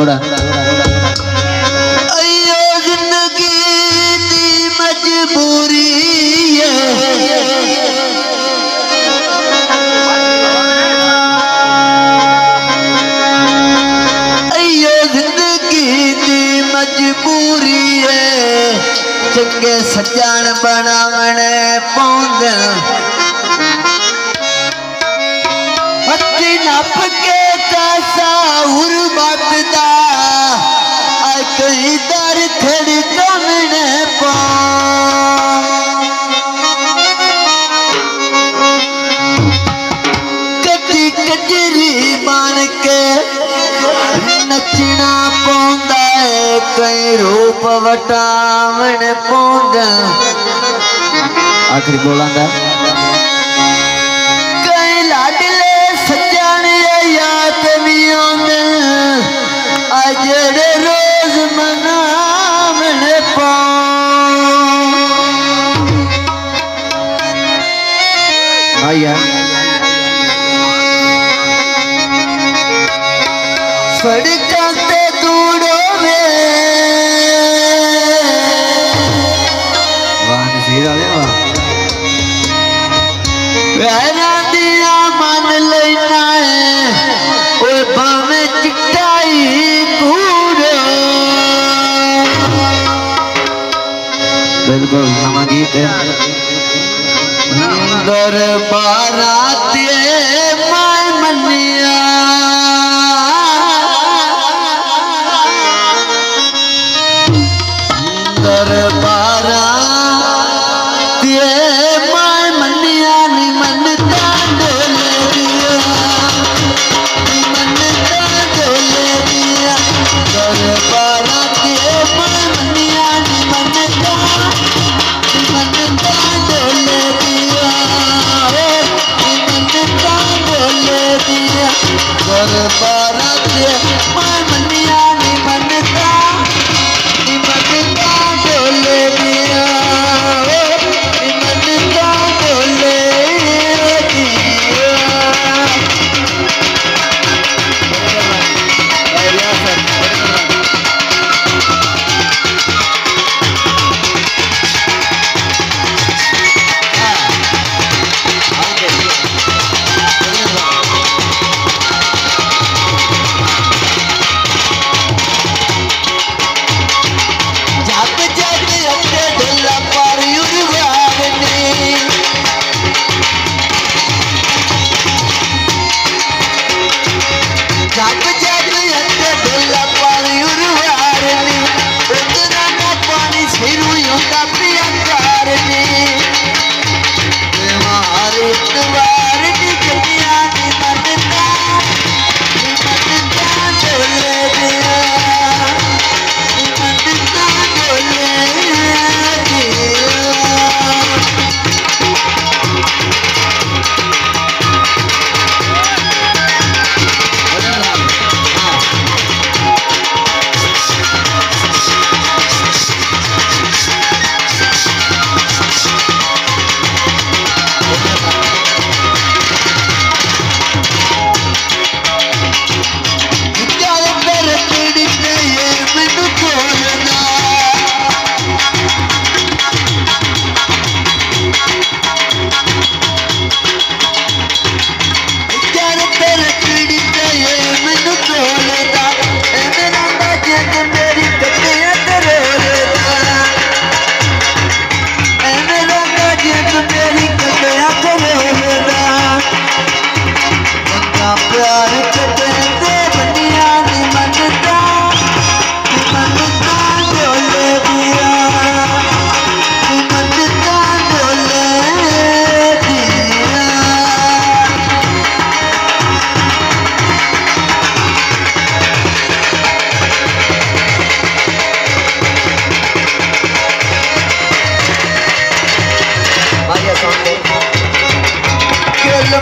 थोड़ा जिंदगी दी मजबूरी जिंदगी दी मजबूरी है चंगे सज्जन बनावने पौंदे हत्ती नप के तासा हुरमत दा कई दर थड़ी कमने पा कटी कजरी बन के नचना पौंदा है कई रूप वटावन पौंदा आखिरी बोलांदा कई लाडले सज्जन याद भी आंदे अजड़े रोज मनावन पा आया सड़का ते दूड़ो में वाह नसीर वाले वाह वैरा दिया मन लेना है ओ भावे चिट्टाई कूड़ो बिल्कुल नवा गीत है दरबारा ते मैं मनिया दरबारा ते मैं मनिया नी मनता डोले दिया नी मनता डोले दिया दरबारा ते मैं मनिया नी मनता डोले दिया नी मनता डोले दिया दरबारा ते मैं मनिया नी मनता डोले दिया नी मनता डोले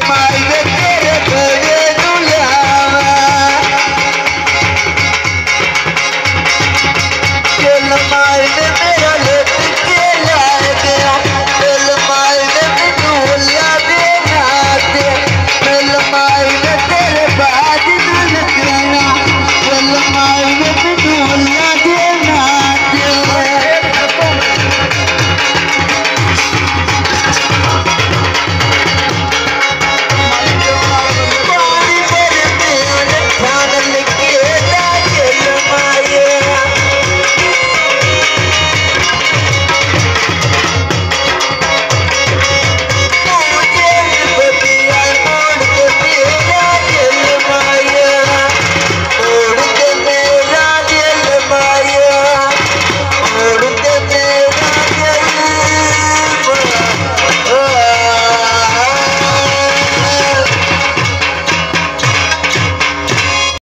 my